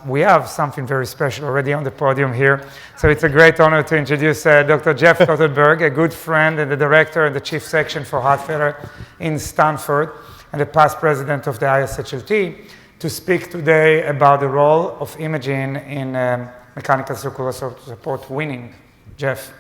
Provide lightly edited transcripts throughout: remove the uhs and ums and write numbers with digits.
We have something very special already on the podium here. So it's a great honor to introduce Dr. Jeff Teuteberg, a good friend and the director and the chief section for heart failure in Stanford and the past president of the ISHLT, to speak today about the role of imaging in mechanical circulatory support weaning. Jeff.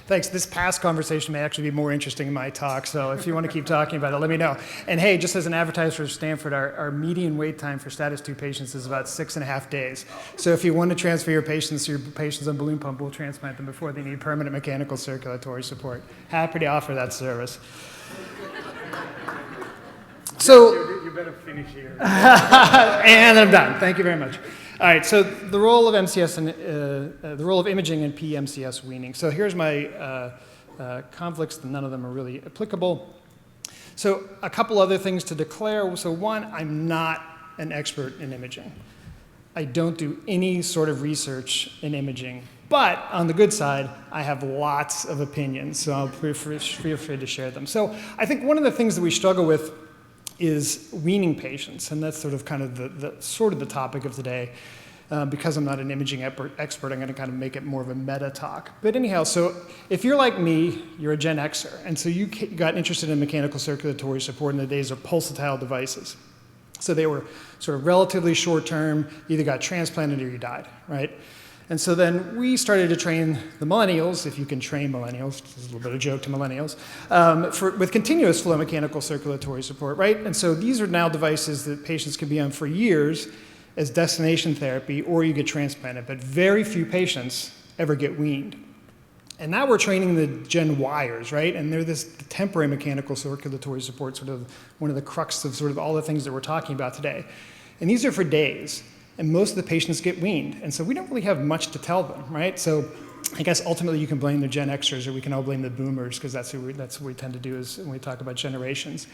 Thanks. This past conversation may actually be more interesting in my talk, so if you want to keep talking about it, let me know. And hey, just as an advertiser for Stanford, our median wait time for status 2 patients is about 6.5 days. So if you want to transfer your patients on balloon pump, we'll transplant them before they need permanent mechanical circulatory support. Happy to offer that service. So you better finish here. And I'm done. Thank you very much. All right, so the role of MCS and the role of imaging in pMCS weaning. So here's my conflicts, none of them are really applicable. So a couple other things to declare. So one, I'm not an expert in imaging. I don't do any sort of research in imaging. But on the good side, I have lots of opinions, so I'll feel free to share them. So I think one of the things that we struggle with is weaning patients, and that's sort of kind of the topic of today. Because I'm not an imaging expert, I'm going to kind of make it more of a meta talk. But anyhow, so if you're like me, you're a Gen Xer, and so you got interested in mechanical circulatory support in the days of pulsatile devices. So they were sort of relatively short term, you either got transplanted or you died, right? And so then we started to train the millennials, if you can train millennials, this is a little bit of a joke to millennials, with continuous flow mechanical circulatory support, right? And so these are now devices that patients can be on for years as destination therapy, or you get transplanted, but very few patients ever get weaned. And now we're training the Gen Yers, right? And they're this temporary mechanical circulatory support, sort of one of the crux of sort of all the things that we're talking about today. And these are for days. And most of the patients get weaned. And so we don't really have much to tell them, right? So I guess ultimately you can blame the Gen Xers, or we can all blame the boomers, because that's what we tend to do is when we talk about generations.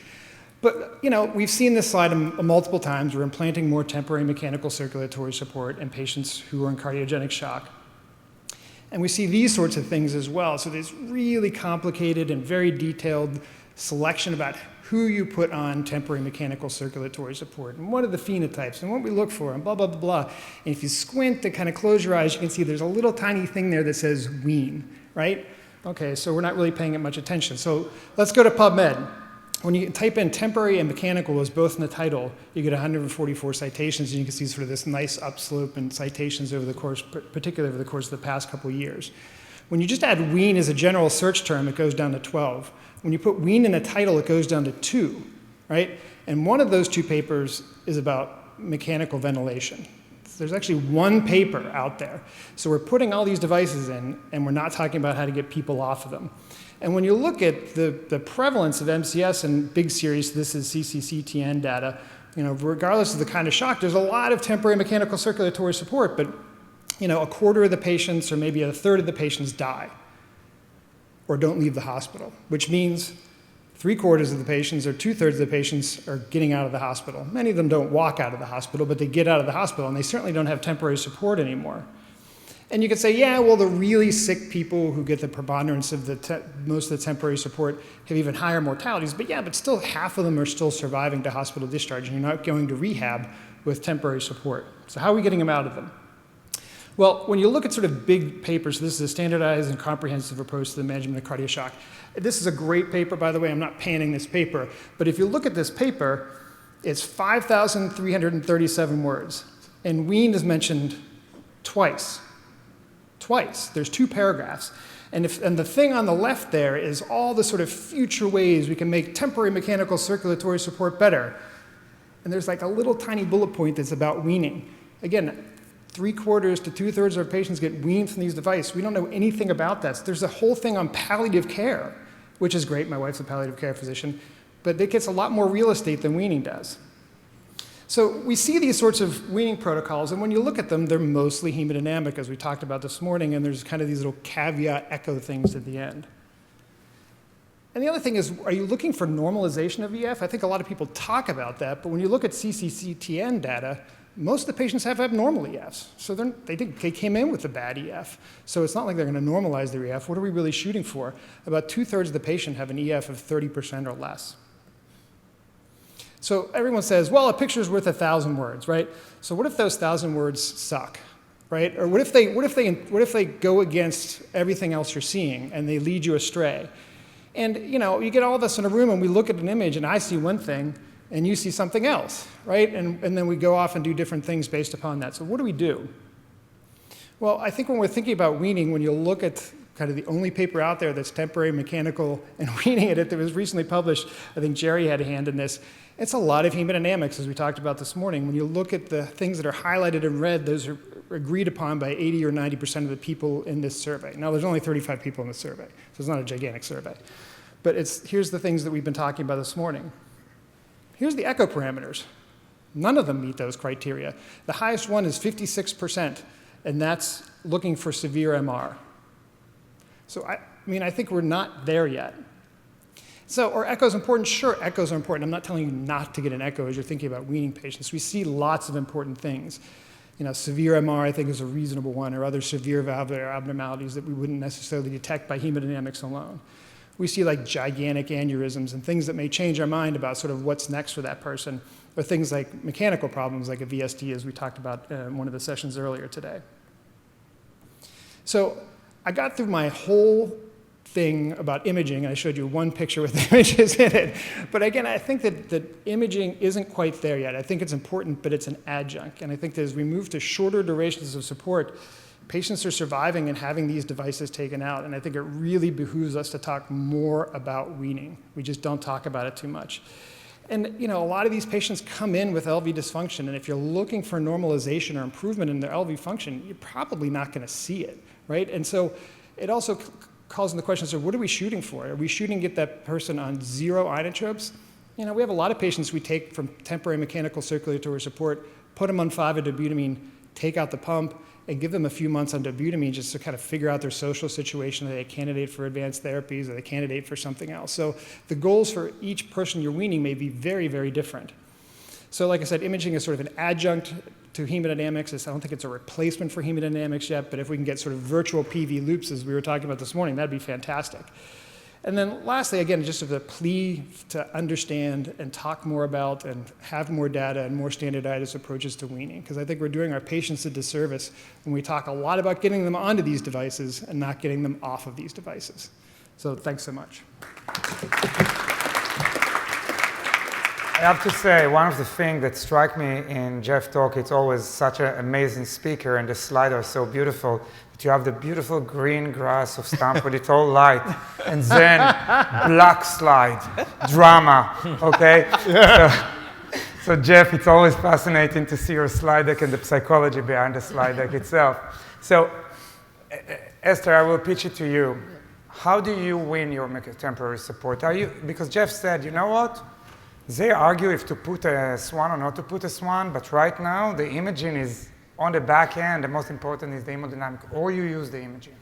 But we've seen this slide multiple times. We're implanting more temporary mechanical circulatory support in patients who are in cardiogenic shock. And we see these sorts of things as well. So there's really complicated and very detailed selection about who you put on temporary mechanical circulatory support, and what are the phenotypes, and what we look for, and blah, blah, blah, blah. And if you squint and kind of close your eyes, you can see there's a little tiny thing there that says wean, right? Okay, so we're not really paying it much attention. So let's go to PubMed. When you type in temporary and mechanical as both in the title, you get 144 citations, and you can see sort of this nice upslope in citations over the course, particularly over the course of the past couple of years. When you just add wean as a general search term, it goes down to 12. When you put wean in a title, it goes down to 2, right? And one of those 2 papers is about mechanical ventilation. There's actually one paper out there. So we're putting all these devices in, and we're not talking about how to get people off of them. And when you look at the prevalence of MCS in big series, this is CCCTN data, regardless of the kind of shock, there's a lot of temporary mechanical circulatory support, but a quarter of the patients or maybe a third of the patients die or don't leave the hospital, which means 3/4 of the patients or 2/3 of the patients are getting out of the hospital. Many of them don't walk out of the hospital, but they get out of the hospital, and they certainly don't have temporary support anymore. And you could say, yeah, well, the really sick people who get the preponderance of most of the temporary support have even higher mortalities, but still half of them are still surviving to hospital discharge, and you're not going to rehab with temporary support. So how are we getting them out of them? Well, when you look at sort of big papers, this is a standardized and comprehensive approach to the management of cardiac shock. This is a great paper, by the way. I'm not panning this paper. But if you look at this paper, it's 5,337 words. And wean is mentioned twice. Twice. There's 2 paragraphs. And the thing on the left there is all the sort of future ways we can make temporary mechanical circulatory support better. And there's like a little tiny bullet point that's about weaning. Again, 3/4 to 2/3 of our patients get weaned from these devices. We don't know anything about that. So there's a whole thing on palliative care, which is great. My wife's a palliative care physician. But it gets a lot more real estate than weaning does. So we see these sorts of weaning protocols, and when you look at them, they're mostly hemodynamic, as we talked about this morning, and there's kind of these little caveat echo things at the end. And the other thing is, are you looking for normalization of EF? I think a lot of people talk about that, but when you look at CCCTN data, most of the patients have abnormal EFs. So they came in with a bad EF. So it's not like they're going to normalize their EF. What are we really shooting for? About 2/3 of the patient have an EF of 30% or less. So everyone says, well, a picture's worth 1,000 words, right? So what if those 1,000 words suck, right? Or what if they go against everything else you're seeing and they lead you astray? And you get all of us in a room and we look at an image and I see one thing and you see something else, right? And then we go off and do different things based upon that. So what do we do? Well, I think when we're thinking about weaning, when you look at kind of the only paper out there that's temporary mechanical and weaning it that was recently published, I think Jerry had a hand in this, it's a lot of hemodynamics, as we talked about this morning. When you look at the things that are highlighted in red, those are agreed upon by 80 or 90% of the people in this survey. Now, there's only 35 people in the survey, so it's not a gigantic survey. But here's the things that we've been talking about this morning. Here's the echo parameters. None of them meet those criteria. The highest one is 56%, and that's looking for severe MR. So, I think we're not there yet. So, are echoes important? Sure, echoes are important. I'm not telling you not to get an echo as you're thinking about weaning patients. We see lots of important things. Severe MR, I think, is a reasonable one, or other severe valvular abnormalities that we wouldn't necessarily detect by hemodynamics alone. We see like gigantic aneurysms and things that may change our mind about sort of what's next for that person, or things like mechanical problems like a VSD, as we talked about in one of the sessions earlier today. So I got through my whole thing about imaging, and I showed you one picture with images in it. But again, I think that imaging isn't quite there yet. I think it's important, but it's an adjunct. And I think that as we move to shorter durations of support, patients are surviving and having these devices taken out. And I think it really behooves us to talk more about weaning. We just don't talk about it too much. And a lot of these patients come in with LV dysfunction, and if you're looking for normalization or improvement in their LV function, you're probably not going to see it, right? And so it also calls into question, so what are we shooting for? Are we shooting to get that person on 0 inotropes? We have a lot of patients we take from temporary mechanical circulatory support, put them on 5-dobutamine, take out the pump, and give them a few months on dobutamine just to kind of figure out their social situation. Are they a candidate for advanced therapies? Are they a candidate for something else? So the goals for each person you're weaning may be very, very different. So like I said, imaging is sort of an adjunct to hemodynamics. I don't think it's a replacement for hemodynamics yet, but if we can get sort of virtual PV loops, as we were talking about this morning, that'd be fantastic. And then lastly, again, just as a plea to understand and talk more about and have more data and more standardized approaches to weaning, because I think we're doing our patients a disservice when we talk a lot about getting them onto these devices and not getting them off of these devices. So thanks so much. I have to say, one of the things that struck me in Jeff's talk, it's always such an amazing speaker, and the slides are so beautiful. That you have the beautiful green grass of Stanford, it's all light, and then black slide, drama, okay? Yeah. So Jeff, it's always fascinating to see your slide deck and the psychology behind the slide deck itself. So Esther, I will pitch it to you. How do you win your temporary support? Because Jeff said, you know what? They argue if to put a swan or not to put a swan, but right now the imaging is on the back end. The most important is the hemodynamic, or you use the imaging.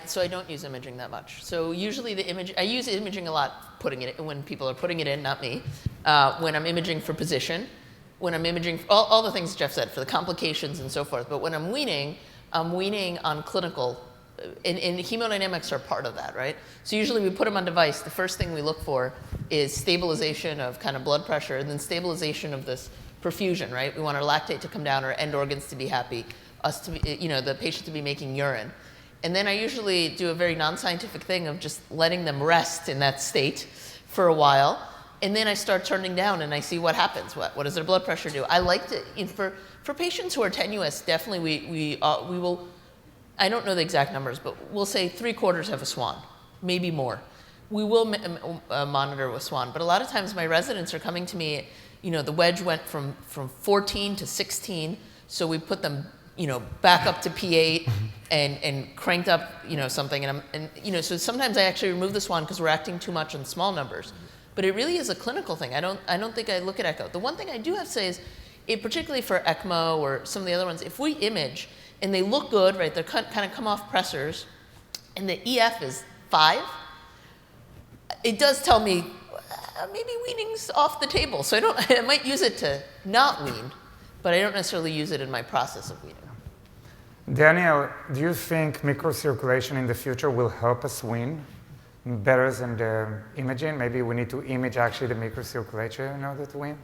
So I don't use imaging that much. So usually I use imaging a lot putting it in, when people are putting it in, not me. When I'm imaging for position, when I'm imaging, all the things Jeff said, for the complications and so forth. But when I'm weaning on clinical, and hemodynamics are part of that, right? So usually we put them on device. The first thing we look for is stabilization of kind of blood pressure, and then stabilization of this perfusion, right? We want our lactate to come down, our end organs to be happy, us to be, the patient to be making urine. And then I usually do a very non-scientific thing of just letting them rest in that state for a while. And then I start turning down and I see what happens. What does their blood pressure do? I like to, for patients who are tenuous, definitely we will, I don't know the exact numbers, but we'll say 3/4 have a swan, maybe more. We will monitor with swan, but a lot of times my residents are coming to me, the wedge went from 14 to 16, so we put them, back up to P8 and cranked up, something, and so sometimes I actually remove the swan because we're acting too much on small numbers. But it really is a clinical thing. I don't think I look at echo. The one thing I do have to say is, particularly for ECMO or some of the other ones, if we image and they look good, right, they're kind of come off pressors, and the EF is 5, it does tell me maybe weaning's off the table. So I might use it to not wean, but I don't necessarily use it in my process of weaning. Daniel, do you think microcirculation in the future will help us wean? better than the imaging? Maybe we need to image actually the microcirculatory in order to wean?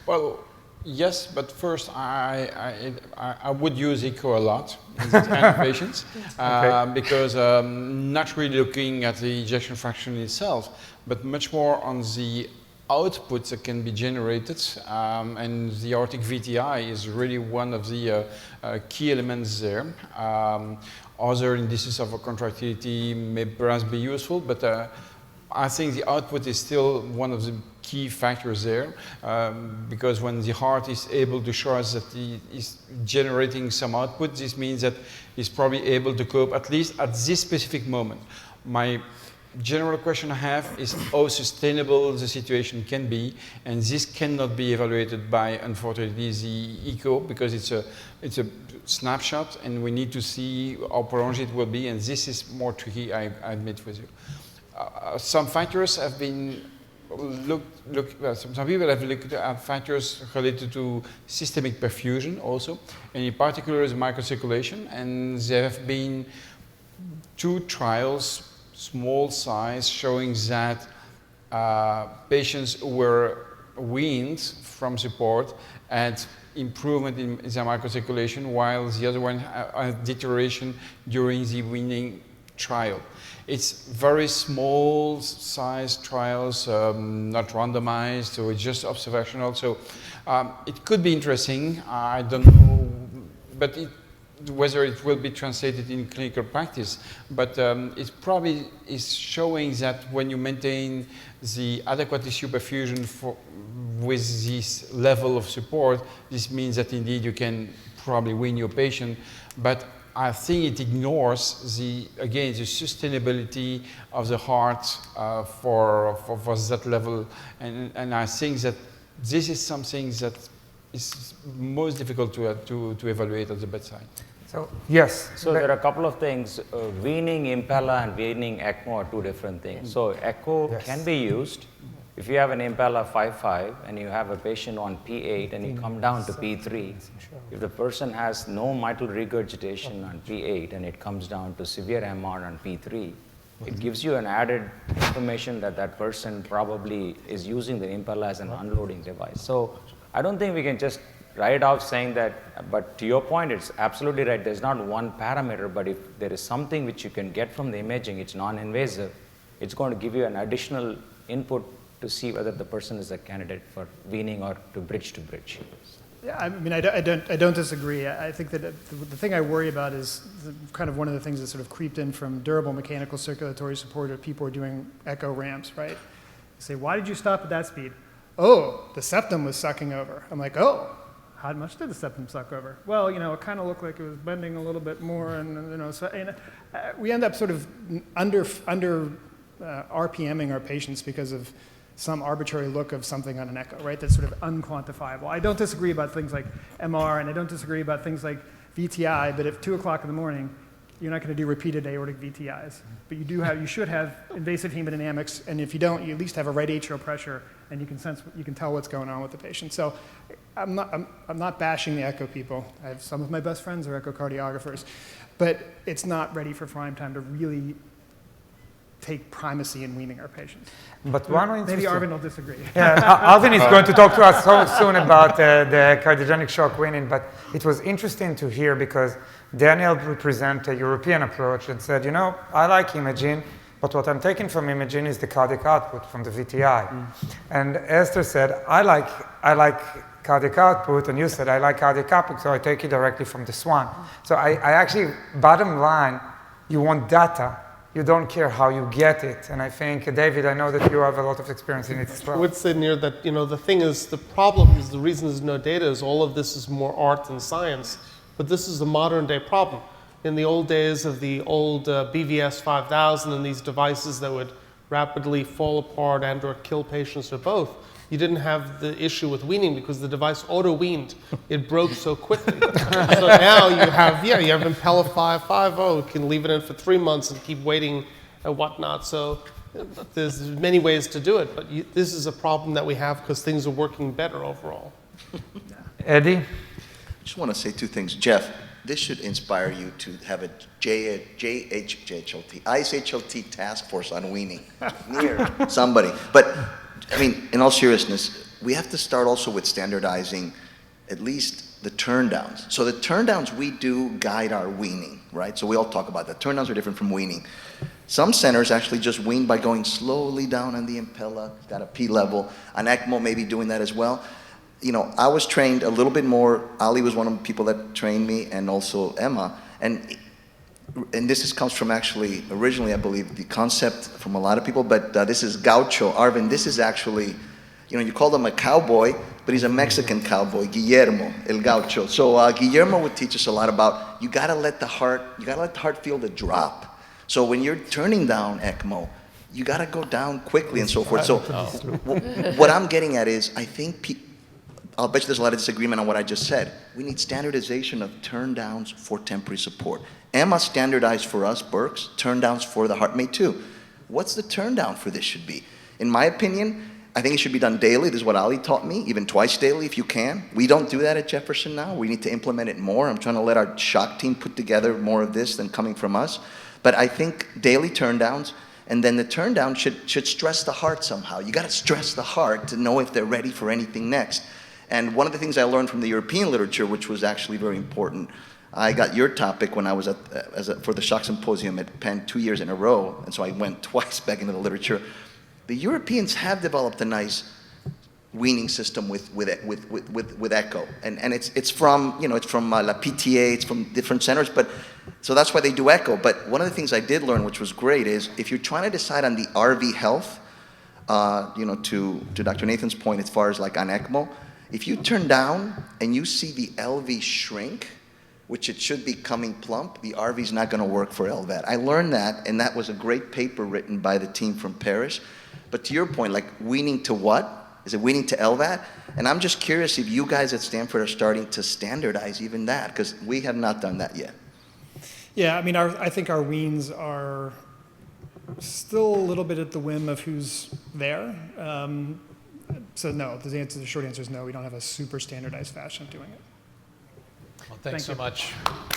Well, yes, but first I would use echo a lot in these kind of patients because not really looking at the ejection fraction itself, but much more on the outputs that can be generated, and the aortic VTI is really one of the key elements there. Other indices of contractility may perhaps be useful, but I think the output is still one of the key factors there, because when the heart is able to show us that it is generating some output, this means that it's probably able to cope at least at this specific moment. My general question I have is how sustainable the situation can be, and this cannot be evaluated by, unfortunately, the echo, because it's a snapshot, and we need to see how prolonged it will be, and this is more tricky, I admit with you. Some factors have been some people have looked at factors related to systemic perfusion also, and in particular the microcirculation, and there have been 2 trials, small size, showing that patients who were weaned from support had improvement in their microcirculation, while the other one had deterioration during the weaning trial. It's very small size trials, not randomized, so it's just observational. So it could be interesting. I don't know, but whether it will be translated in clinical practice. But it probably is showing that when you maintain the adequate tissue perfusion with this level of support, this means that indeed you can probably wean your patient. But I think it ignores the sustainability of the heart for that level, and I think that this is something that is most difficult to evaluate at the bedside. So yes. So there are a couple of things. Weaning impella and weaning ECMO are 2 different things. So echo can be used if you have an impella 5.5 and you have a patient on P8 and you come down to P3. If the person has no mitral regurgitation on P8 and it comes down to severe MR on P3, it gives you an added information that that person probably is using the impella as an unloading device. So I don't think we can just write off saying that, but to your point, it's absolutely right. There's not one parameter, but if there is something which you can get from the imaging, it's non-invasive, it's going to give you an additional input to see whether the person is a candidate for weaning or to bridge to bridge. Yeah, I mean, I don't disagree. I think that the thing I worry about is kind of one of the things that sort of creeped in from durable mechanical circulatory support of people who are doing echo ramps, right? You say, why did you stop at that speed? Oh, the septum was sucking over. I'm like, oh, how much did the septum suck over? Well, you know, it kind of looked like it was bending a little bit more, and you know, so we end up sort of under RPMing our patients because of some arbitrary look of something on an echo, right? That's sort of unquantifiable. I don't disagree about things like MR, and I don't disagree about things like VTI, but at 2 o'clock in the morning, you're not going to do repeated aortic VTIs. But you should have invasive hemodynamics, and if you don't, you at least have a right atrial pressure, and you can tell what's going on with the patient. So I'm not bashing the echo people. I have some of my best friends are echocardiographers, but it's not ready for prime time to really take primacy in weaning our patients. But one maybe Arvind will disagree. Yeah, Arvind is going to talk to us so soon about the cardiogenic shock weaning, but it was interesting to hear because Daniel represented a European approach and said, you know, I like imaging, but what I'm taking from imaging is the cardiac output from the VTI. And Esther said, I like cardiac output, and you said, I like cardiac output, so I take it directly from the SWAN. So I actually, bottom line, you want data. You don't care how you get it. And I think, David, I know that you have a lot of experience in it as well. I would say, Nir, that the thing is, the problem is the reason there's no data is all of this is more art than science, but this is a modern day problem. In the old days of the old BVS 5000 and these devices that would rapidly fall apart and or kill patients or both, you didn't have the issue with weaning because the device auto-weaned. It broke so quickly. So now you have Impella 550, you can leave it in for 3 months and keep waiting and whatnot. So there's many ways to do it, but this is a problem that we have because things are working better overall. Eddie? I just want to say 2 things. Jeff, this should inspire you to have a ISHLT task force on weaning near somebody. But, I mean, in all seriousness, we have to start also with standardizing at least the turndowns. So the turndowns we do guide our weaning, right? So we all talk about that. Turndowns are different from weaning. Some centers actually just wean by going slowly down on the impella, got a P level. On ECMO, maybe doing that as well. You know, I was trained a little bit more. Ali was one of the people that trained me, and also Emma. And this comes from actually, originally, I believe, the concept from a lot of people, but this is Gaucho. Arvin, this is actually, you know, you call him a cowboy, but he's a Mexican cowboy, Guillermo, el Gaucho. So Guillermo would teach us a lot about, you gotta let the heart feel the drop. So when you're turning down ECMO, you gotta go down quickly and so forth. So what I'm getting at is, I think I'll bet you there's a lot of disagreement on what I just said. We need standardization of turndowns for temporary support. Emma standardized for us, Burks, turndowns for the HeartMate 2. What's the turndown for this should be? In my opinion, I think it should be done daily. This is what Ali taught me, even twice daily if you can. We don't do that at Jefferson now. We need to implement it more. I'm trying to let our shock team put together more of this than coming from us. But I think daily turndowns, and then the turndown should stress the heart somehow. You gotta stress the heart to know if they're ready for anything next. And one of the things I learned from the European literature, which was actually very important, I got your topic when I was for the shock symposium at Penn 2 years in a row, and so I went twice back into the literature. The Europeans have developed a nice weaning system with echo, and it's from La PTA, it's from different centers, but so that's why they do echo. But one of the things I did learn, which was great, is if you're trying to decide on the RV health, to Dr. Nathan's point, as far as like on ECMO, if you turn down and you see the LV shrink, which it should be coming plump, the RV is not going to work for LVAD. I learned that, and that was a great paper written by the team from Paris. But to your point, like weaning to what? Is it weaning to LVAD? And I'm just curious if you guys at Stanford are starting to standardize even that, because we have not done that yet. Yeah, I mean, I think our weans are still a little bit at the whim of who's there. So no, the short answer is no. We don't have a super standardized fashion of doing it. Well, thanks so much.